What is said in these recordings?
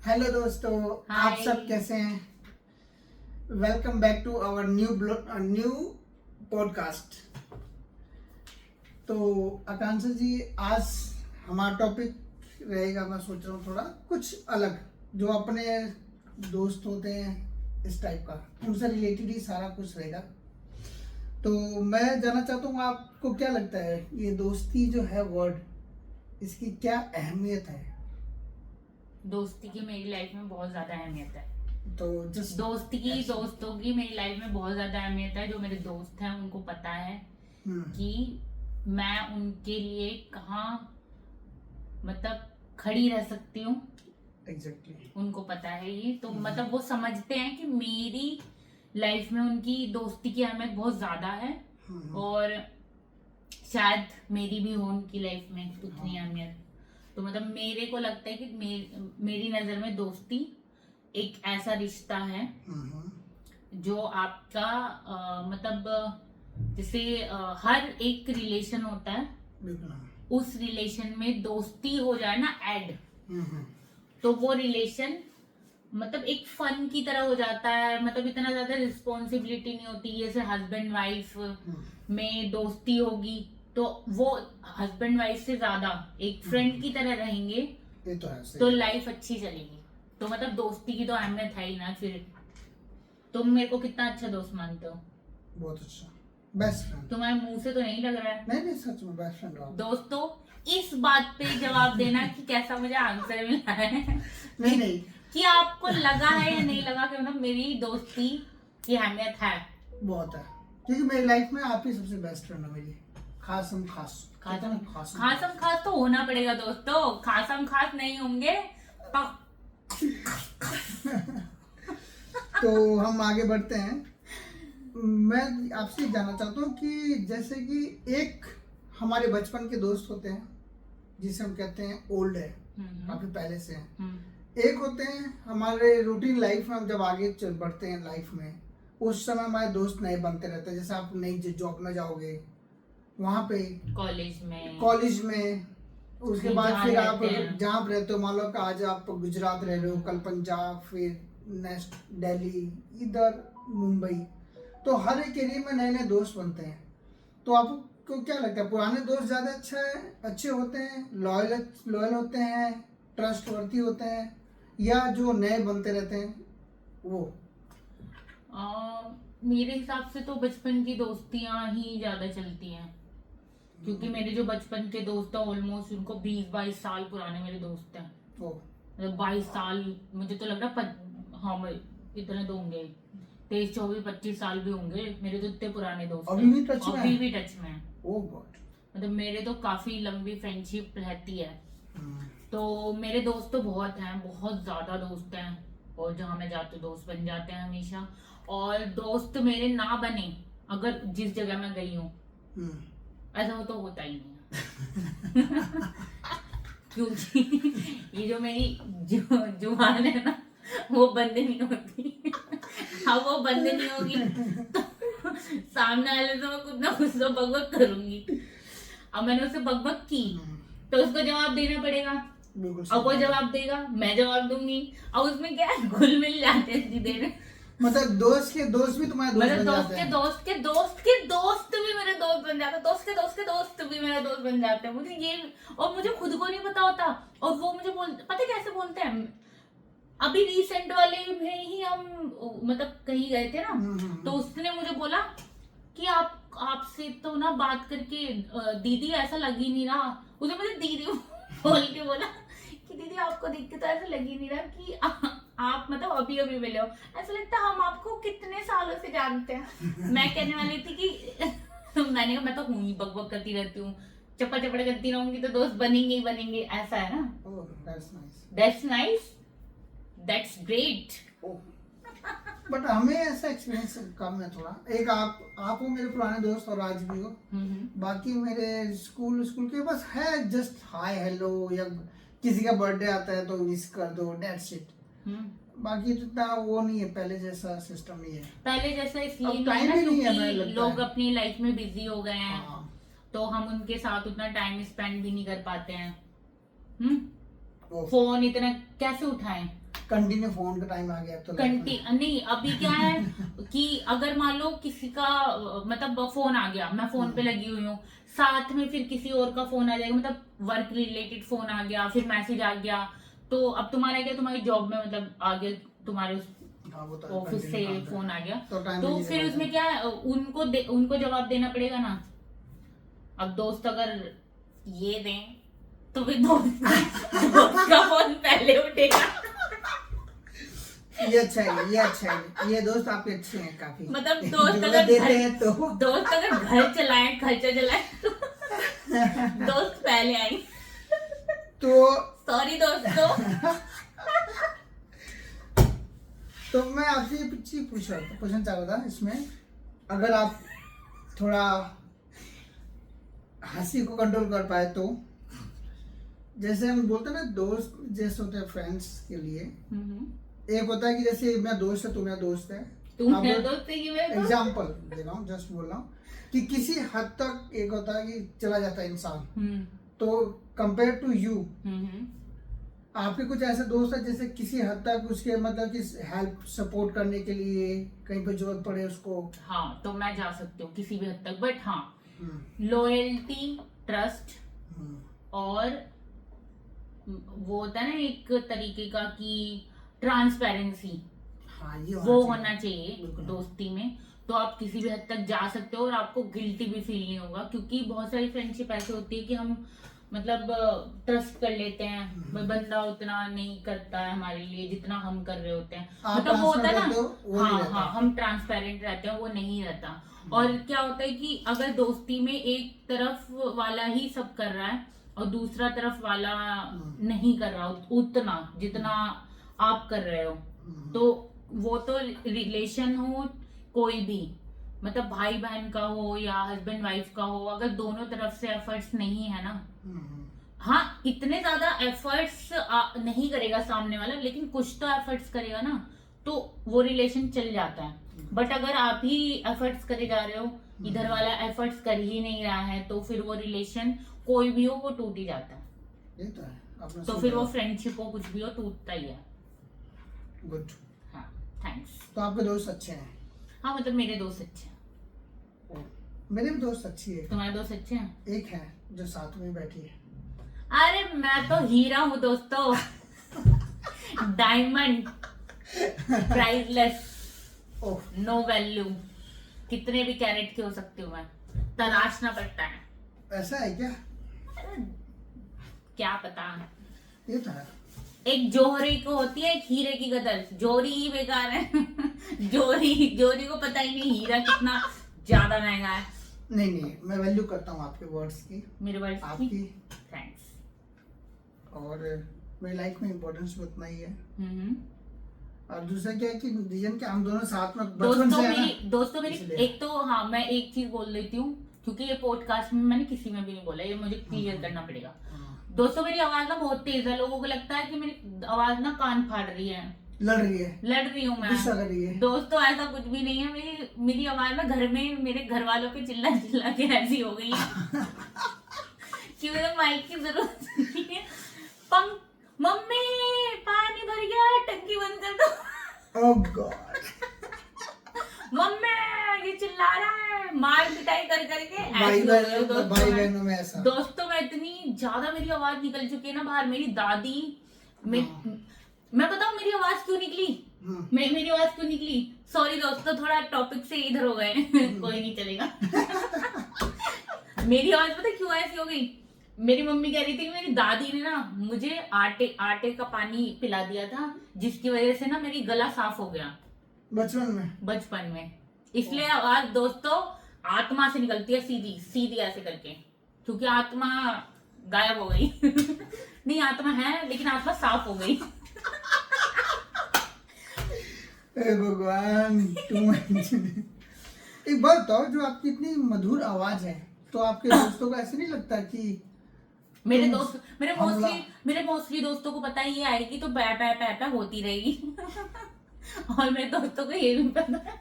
Hello दोस्तों, आप सब कैसे हैं? Welcome back to our new podcast. तो आकांक्षा जी, आज हमारा टॉपिक रहेगा, मैं सोच रहा हूँ थोड़ा कुछ अलग, जो अपने दोस्त होते हैं इस टाइप का, उनसे रिलेटेड ही सारा कुछ रहेगा। तो मैं जानना चाहता हूँ, आपको क्या लगता है ये दोस्ती जो है वर्ड, इसकी क्या अहमियत है? दोस्ती की मेरी लाइफ में बहुत ज्यादा अहमियत है। तो जस्ट दोस्तों की मेरी लाइफ में बहुत ज्यादा अहमियत है। जो मेरे दोस्त हैं उनको पता है कि मैं उनके लिए कहाँ मतलब खड़ी रह सकती हूँ। एग्जैक्टली उनको पता है ये, तो मतलब वो समझते हैं कि मेरी लाइफ में उनकी दोस्ती की अहमियत बहुत ज्यादा है और शायद मेरी भी हो उनकी लाइफ में उतनी अहमियत। तो मतलब मेरे को लगता है कि मेरी नजर में दोस्ती एक ऐसा रिश्ता है जो आपका मतलब जैसे हर एक रिलेशन होता है, उस रिलेशन में दोस्ती हो जाए ना ऐड, तो वो रिलेशन मतलब एक फन की तरह हो जाता है। मतलब इतना ज्यादा रिस्पॉन्सिबिलिटी नहीं होती। जैसे हस्बैंड वाइफ में दोस्ती होगी तो वो हस्बैंड वाइफ से ज्यादा एक फ्रेंड की तरह रहेंगे, ये तो है, तो लाइफ अच्छी चलेगी। तो मतलब दोस्ती की तो अहमियत है ही ना। फिर तुम मेरे को कितना अच्छा दोस्त मानते हो? बहुत अच्छा, बेस्ट फ्रेंड। तुम्हारे मुंह से तो नहीं लग रहा है। नहीं, सच में बेस्ट फ्रेंड हो। दोस्तों, इस बात पे जवाब देना कि कैसा मुझे आंसर मिला है। नहीं कि आपको लगा है या नहीं लगा कि मतलब मेरी दोस्ती की अहमियत है? बहुत है, क्योंकि मेरी लाइफ में आप ही सबसे बेस्ट फ्रेंड हो मेरी। खासम खास तो होना पड़ेगा दोस्तों। खासम खास नहीं होंगे तो तो हम आगे बढ़ते हैं। मैं आपसे जानना चाहता हूँ कि जैसे कि एक हमारे बचपन के दोस्त होते हैं जिसे हम कहते हैं ओल्ड है, काफी पहले से हैं। एक होते हैं हमारे रूटीन लाइफ में, हम जब आगे चल बढ़ते हैं लाइफ में, उस समय हमारे दोस्त नए बनते रहते हैं। जैसे आप नई जॉब में जाओगे, वहाँ पे कॉलेज में उसके बाद फिर आप जहाँ आप रहते हो, मान लो कि आज आप गुजरात रह रहे हो, कल पंजाब, फिर नेक्स्ट दिल्ली, इधर मुंबई, तो हर एक एरिया में नए नए दोस्त बनते हैं। तो आपको क्या लगता है, पुराने दोस्त ज़्यादा अच्छे होते हैं, लॉयल होते हैं, ट्रस्टवर्थी होते हैं, या जो नए बनते रहते हैं वो? मेरे हिसाब से तो बचपन की दोस्तियां ही ज्यादा चलती हैं, क्योंकि मेरे जो बचपन के दोस्त हैं ऑलमोस्ट उनको 20-22 साल पुराने मेरे दोस्त हैं। मतलब 22 साल, मुझे तो लग रहा हाँ इतने तो होंगे, 23-24-25 साल भी होंगे। मेरे तो इतने पुराने दोस्त अभी भी टच में हैं। मतलब मेरे तो काफी लंबी फ्रेंडशिप रहती है। तो मेरे दोस्त तो बहुत हैं, बहुत ज्यादा दोस्त हैं, और जहाँ मैं जाती हूँ दोस्त बन जाते हैं हमेशा। और दोस्त मेरे ना बने अगर जिस जगह मैं गई हूँ, ऐसा तो होता ही नहीं है। क्योंकि ये जो मेरी जुबान है ना, वो बंद नहीं होती। हाँ, वो बंद नहीं होगी तो सामने वाले से मैं कुछ ना कुछ तो बकबक करूंगी। अब मैंने उससे बकबक की तो उसको जवाब देना पड़ेगा। अब वो जवाब देगा, मैं जवाब दूंगी, और उसमें क्या घुल मिल जाते हैं सीधे। मतलब दोस्त के दोस्त भी तुम्हारे दोस्त बन जाते हैं। दोस्त के दोस्त भी मेरे दोस्त बन जाते हैं। दोस्त के दोस्त भी मेरे दोस्त बन जाते हैं। मुझे ये, और मुझे खुद को नहीं पता होता, और वो मुझे पता कैसे बोलते हैं। अभी रिसेंट वाले में ही हम मतलब कहीं गए थे ना, तो उसने मुझे बोला कि आपसे तो ना बात करके दीदी ऐसा लग ही नहीं रहा। उसने मुझे दीदी बोल के बोला कि दीदी आपको देख के तो ऐसा लग ही नहीं रहा कि आप मतलब अभी अभी मिले हो, ऐसा लगता है हम आपको कितने सालों से जानते हैं। मैं कहने वाली थी कि मैंने कहा मैं तो हूँ ही, बकबक करती रहती हूँ, चप्पा चप्पड़ करती रहूंगी तो दोस्त बनेंगे ही बनेंगे, ऐसा है ना। That's nice, that's great. But हमें ऐसा एक्सपीरियंस कम है थोड़ा। एक आप हो मेरे पुराने दोस्त और आज भी हो। बाकी मेरे स्कूल के बस है जस्ट हाय हेलो, या किसी का बर्थडे आता है तो विश कर दो, दैट्स इट। बाकी तो इतना वो नहीं है, पहले जैसा सिस्टम नहीं है। पहले जैसा इसलिए नहीं है क्योंकि लोग अपनी लाइफ में बिजी हो गए हैं। तो हम उनके साथ उतना टाइम स्पेंड भी नहीं कर पाते हैं। फोन इतना कैसे उठाएं, कंटिन्यू फोन का टाइम आ गया अब तो life में। नहीं, अभी क्या है कि अगर मान लो किसी का मतलब फोन आ गया, मैं फोन पे लगी हुई हूँ, साथ में फिर किसी और का फोन आ जाएगा, मतलब वर्क रिलेटेड फोन आ गया, फिर मैसेज आ गया, तो अब तुम्हारा क्या, तुम्हारी जॉब में मतलब आ गया, तुम्हारे हाँ वो तो ऑफिस से continue काम पे। फोन आ गया, तो टाइम तो नहीं फिर निकलता। उसमें क्या है, उनको जवाब देना पड़ेगा ना। अब दोस्त अगर ये दें तो फिर दोस्त का फोन पहले उठेगा। ये अच्छा है, ये अच्छा है, ये दोस्त आपके अच्छे हैं काफी। मतलब दोस्त जो अगर देते घर हैं तो दोस्त अगर घर चलाए, खर्चा चलाए तो दोस्त पहले आई। तो सॉरी दोस्तों। तो मैं आपसे ये चीज पूछना चाह रहा था इसमें, अगर आप थोड़ा हंसी को कंट्रोल कर पाए तो, जैसे हम बोलते हैं ना दोस्त जैसे होते हैं फ्रेंड्स के लिए, एक होता है कि जैसे मैं दोस्त है तू मेरा दोस्त है, तुम मेरे दोस्त है कि मेरे दोस्त? एग्जाम्पल दे रहा हूँ, जस्ट बोल रहा हूँ कि किसी हद तक एक होता है कि चला जाता है इंसान, तो कंपेयर टू यू आपके कुछ ऐसे दोस्त है जैसे किसी हद तक उसके मतलब कि हेल्प सपोर्ट करने के लिए कहीं पर जरूरत पड़े उसको? हाँ, तो मैं जा सकती हूँ किसी भी हद तक, बट हाँ, लॉयल्टी, ट्रस्ट और वो होता है ना एक तरीके का कि ट्रांसपेरेंसी, हाँ ये वो होना चाहिए बिल्कुल। दोस्ती में। तो आप किसी भी हद तक जा सकते हो और आपको गिल्टी भी फील नहीं होगा, क्योंकि बहुत सारी फ्रेंडशिप ऐसे होती है कि हम मतलब ट्रस्ट कर लेते हैं, बंदा उतना नहीं करता है हमारे लिए जितना हम कर रहे होते हैं, आप मतलब वो होता है transparent ना, रहते हो, वो नहीं हाँ रहता। हाँ, हम ट्रांसपेरेंट रहते हैं, वो नहीं रहता। और क्या होता है कि अगर दोस्ती में एक तरफ वाला ही सब कर रहा है और दूसरा तरफ वाला नहीं कर रहा उतना जितना आप कर रहे हो, तो वो तो रिलेशन हो कोई भी, मतलब भाई बहन का हो या हस्बैंड वाइफ का हो, अगर दोनों तरफ से एफर्ट्स नहीं है ना, हाँ इतने ज्यादा एफर्ट्स नहीं करेगा सामने वाला, लेकिन कुछ तो एफर्ट्स करेगा ना, तो वो रिलेशन चल जाता है। बट अगर आप ही एफर्ट्स करे जा रहे हो, इधर वाला एफर्ट्स कर ही नहीं रहा है, तो फिर वो रिलेशन कोई भी हो वो टूट ही जाता है। ये तो है, आपने तो सही फिर वो बोला। फ्रेंडशिप हो कुछ भी हो टूटता ही है। गुड। हाँ, थैंक्स। तो आपके दोस्त अच्छे हैं? हाँ, मतलब मेरे दोस्त अच्छे हैं। मेरे भी दोस्त अच्छी है, तुम्हारे दोस्त अच्छे हैं? एक है जो साथ में बैठी है। अरे मैं तो हीरा हूँ दोस्तों, diamond, priceless, oh no value, कितने भी कैरेट के हो सकती हूँ मैं, तराशना पड़ता है। ऐसा है क्या? अरे, क्या पता। ये तो है। एक जोहरी को होती है, एक हीरे की कदर, जोहरी ही बेकार है। जोहरी को पता ही नहीं हीरा कितना ज्यादा महंगा है। नहीं मैं वैल्यू करता हूँ आपके वर्ड्स की, मेरे वर्ड्स आपकी, की थैंक्स। और मेरी लाइफ में इम्पोर्टेंस भी उतना ही है। और दूसरा क्या है कि रीजन क्या हम दोनों साथ में बचपन से है ना, दोस्तों मेरी इसलिए। एक तो हाँ, मैं एक चीज बोल देती हूँ, क्योंकि ये पॉडकास्ट में मैंने किसी में भी नहीं बोला, ये मुझे क्लियर करना पड़ेगा। दोस्तों मेरी आवाज ना बहुत तेज है, लोगों को लगता है कि मेरी आवाज ना कान फाड़ रही है, लड़ रही है हूँ मैं। गुस्सा कर रही है। दोस्तों ऐसा कुछ भी नहीं है, मेरी आवाज ना घर में मेरे घर वालों पे चिल्ला चिल्ला के ऐसी हो गई है कि मुझे माइक की जरूरत नहीं है। मम्मी पानी भर गया, टंकी बंद कर दो। ओह गॉड, मम्मी ये चिल्ला रहा है, मार पिटाई कर करके भाई बहनों में ऐसा। दोस्तों में इतनी ज्यादा मेरी आवाज निकल चुकी है ना बाहर। मेरी दादी मैं बताऊं मेरी आवाज क्यों निकली, मेरी आवाज क्यों निकली, सॉरी दोस्तों थोड़ा टॉपिक से इधर हो गए। कोई नहीं चलेगा। मेरी आवाज पता है क्यों ऐसी हो गई? मेरी मम्मी कह रही थी कि मेरी दादी ने ना मुझे आटे का पानी पिला दिया था, जिसकी वजह से ना मेरी गला साफ हो गया बचपन में। इसलिए आवाज दोस्तों आत्मा से निकलती है, सीधी सीधी ऐसे करके, क्योंकि आत्मा गायब हो गई। नहीं आत्मा है, लेकिन आत्मा साफ हो गई। भगवान एक बात बताओ, जो आपकी इतनी मधुर आवाज है, तो आपके दोस्तों को ऐसे नहीं लगता कि मेरे मोस्टली दोस्तों को पता है ये आएगी तो पै पै पै पै होती रहेगी। और मेरे दोस्तों को ये भी पता है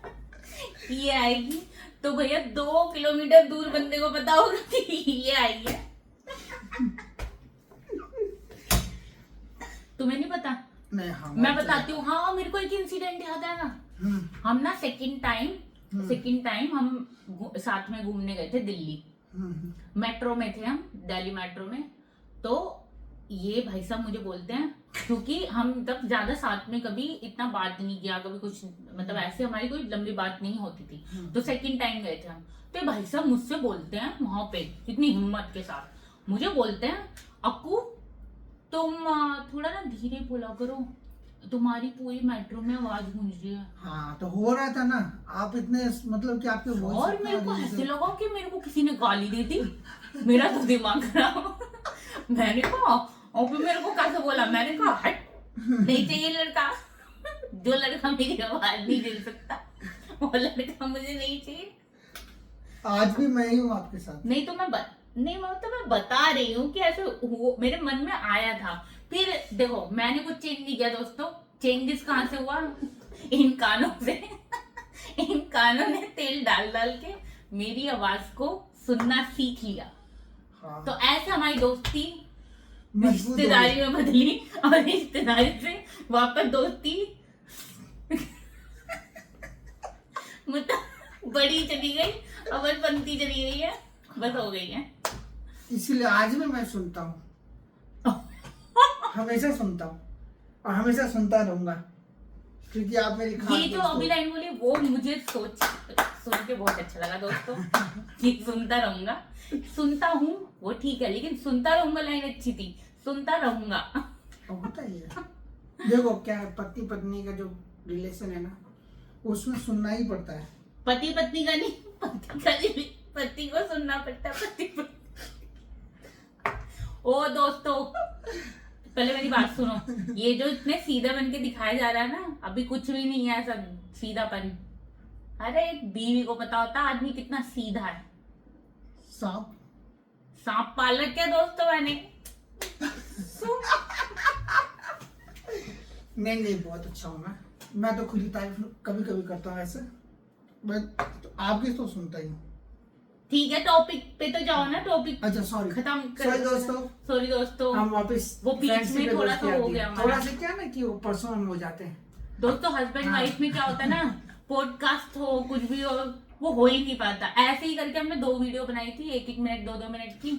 कि ये आएगी तो भैया 2 किलोमीटर दूर बंदे को पता होगा कि ये आई है। तुम्हें नहीं पता? नहीं हाँ मैं बताती हूँ। हाँ, मेरे को एक इंसिडेंट याद है ना। हम ना सेकंड टाइम हम साथ में घूमने गए थे दिल्ली। मेट्रो में थे हम, दिल्ली मेट्रो में। तो ये भाई साहब मुझे बोलते हैं, क्योंकि हम तब ज्यादा साथ में कभी इतना बात नहीं किया, कभी कुछ मतलब ऐसे हमारी कोई लंबी बात नहीं होती थी। तो सेकंड टाइम गए थे हम, तो ये भाई साहब मुझसे बोलते हैं वहां पे इतनी हिम्मत के साथ मुझे बोलते हैं, अक्कू तुम थोड़ा ना धीरे बोला करो, तुम्हारी पूरी मेट्रो में आवाज गूंज रही है। हाँ तो हो रहा था ना, आप इतने मतलब कि आपके voice और इतना मेरे को reason- ऐसे लगा कि मेरे को किसी ने गाली दे दी। मेरा तो दिमाग खराब। मैंने कहा, और फिर मेरे को कैसे बोला, मैंने कहा हट, नहीं चाहिए लड़का। जो लड़का मेरी आवाज नहीं दे सकता वो लड़का मुझे नहीं चाहिए। आज भी मैं ही हूँ आपके साथ। नहीं तो नहीं मतलब मैं बता रही हूँ कि ऐसे मेरे मन में आया था। फिर देखो मैंने कुछ चेंज नहीं किया दोस्तों। चेंजेस कहाँ से हुआ? इन कानों से। इन कानों ने तेल डाल डाल के मेरी आवाज को सुनना सीख लिया। हाँ तो ऐसे हमारी दोस्ती मजबूत हो रिश्तेदारी में बदली, और रिश्तेदारी से वापस दोस्ती मतलब बड़ी चली गई, और बस बनती चली गई है, बस हो गई है। इसीलिए आज भी मैं सुनता हूँ, हमेशा सुनता हूँ और हमेशा सुनता रहूंगा, क्योंकि आप मेरी खास ये जो दोस्त हो। अभी लाइन बोली वो मुझे सुन के बहुत अच्छा लगा दोस्तों। कि सुनता रहूंगा, सुनता हूँ वो ठीक है, लेकिन सुनता रहूंगा लाइन अच्छी थी, सुनता रहूंगा। और होता ही है। देखो क्या है, पति पत्नी का जो रिलेशन है ना, उसमें सुनना ही पड़ता है। पति पत्नी का नहीं, पति को सुनना पड़ता है। पति ओ दोस्तों, पहले मेरी बात सुनो। ये जो इतने सीधा बन के दिखाया जा रहा है ना, अभी कुछ भी नहीं है सब सीधापन। अरे एक बीवी को पता होता आदमी कितना सीधा है। सांप पाल रखे है दोस्तों मैंने। नहीं बहुत अच्छा हूँ मैं तो खुद ही तारीफ कभी कभी करता हूँ ऐसे, बट आपकी तो सुनता ही हूँ। ठीक है, टॉपिक पे तो जाओ ना। टॉपिक अच्छा सॉरी खत्म सॉरी दोस्तों, हम वापस वो बीच में थोड़ा सा हो गया थोड़ा सा क्या ना कि वो पर्सनल हो जाते हैं दोस्तों। हस्बैंड वाइफ में क्या होता है ना, पॉडकास्ट हो कुछ भी हो, वो हो ही नहीं पाता। ऐसे ही करके हमने 2 वीडियो बनाई थी, 1-1 मिनट 2-2 मिनट की,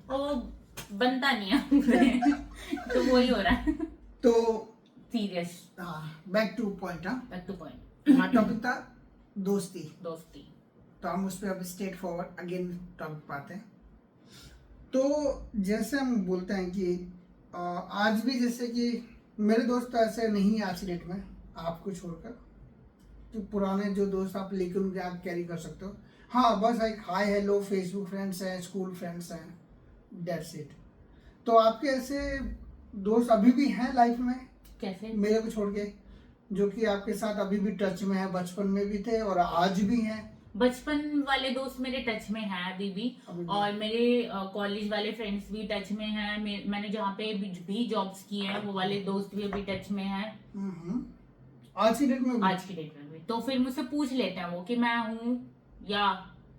वो बनता नहीं है। तो वही हो रहा है। तो serious, back two point. Back two point. हमारा टॉपिक था दोस्ती। तो हम उस पर अब स्ट्रेट फॉरवर्ड अगेन टॉपिक पे आते हैं। तो जैसे हम बोलते हैं कि आज भी जैसे कि मेरे दोस्त ऐसे नहीं है आज की डेट में, आपको छोड़कर, तो पुराने जो दोस्त आप लेके उनके आप कैरी कर सकते हो। हाँ बस एक हाय हेलो, फेसबुक फ्रेंड्स हैं, स्कूल फ्रेंड्स हैं, दैट्स इट। तो आपके ऐसे दोस्त अभी भी हैं लाइफ में? कैसे? मेरे को छोड़ के, जो कि आपके साथ अभी भी टच में है, बचपन में भी थे और आज भी हैं? बचपन वाले दोस्त मेरे टच में हैं अभी भी, और मेरे कॉलेज वाले फ्रेंड्स भी टच में हैं। मैंने जहाँ पे भी जॉब्स किए हैं वो वाले दोस्त भी अभी टच में हैं। आज की डेट में भी? आज की डेट में भी। तो फिर मुझसे पूछ लेते हैं वो कि मैं हूँ या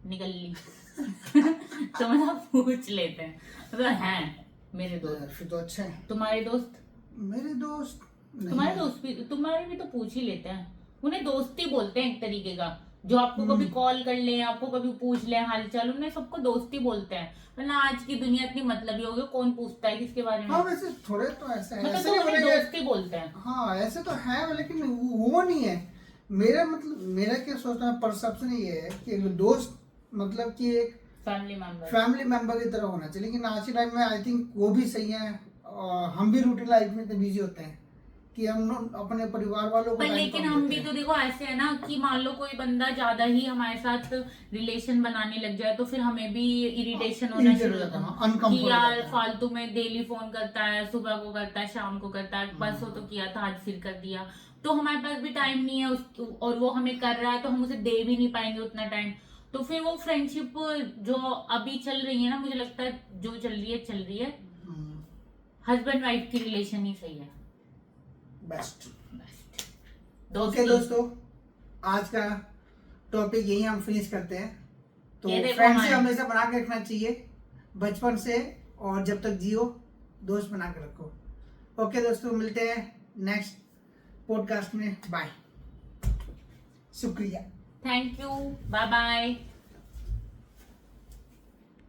निकल ली। तो मतलब पूछ लेते हैं, तो हैं मेरे दोस्त। फिर तो अच्छा है। तुम्हारे दोस्त? मेरे दोस्त तुम्हारे भी तो पूछ ही लेते हैं। उन्हें दोस्ती बोलते हैं एक तरीके का। जो आपको कभी कॉल कर ले, आपको कभी पूछ ले हालचाल, उन्हें सबको दोस्ती बोलते हैं। वरना आज की दुनिया इतनी मतलबी हो गई, कौन पूछता है किसके बारे में। हाँ वैसे थोड़े तो ऐसे है, मतलब ऐसे तो नहीं उन्हें बोलेंगे। दोस्ती बोलते हैं। हाँ ऐसे तो है, लेकिन वो नहीं है। मेरा क्या सोचना है, परसेप्शन ये है कि दोस्त मतलब कि एक फैमिली मेंबर की तरह होना चाहिए। लेकिन आज के टाइम में आई थिंक वो भी सही है। हम भी रूटीन लाइफ में इतने बिजी होते हैं कि हम अपने परिवार वालों को, लेकिन हम भी तो देखो ऐसे है ना कि मान लो कोई बंदा ज्यादा ही हमारे साथ रिलेशन बनाने लग जाए, तो फिर हमें भी इरिटेशन होना शुरू होता है कि यार फालतू में डेली फोन करता है, सुबह को करता है, शाम को करता है, परसों तो किया था आज फिर कर दिया। तो हमारे पास भी टाइम नहीं है और वो हमें कर रहा है तो हम उसे दे भी नहीं पाएंगे उतना टाइम। तो फिर वो फ्रेंडशिप जो अभी चल रही है ना, मुझे लगता है जो चल रही है हस्बैंड वाइफ की रिलेशन ही सही है। बेस्ट। ओके दोस्तों, आज का टॉपिक यही हम फिनिश करते हैं। तो फ्रेंडशिप हमेशा बना के रखना चाहिए बचपन से, और जब तक जियो दोस्त बना के रखो। ओके दोस्तों, मिलते हैं नेक्स्ट पॉडकास्ट में। बाय, शुक्रिया। Thank you, bye bye.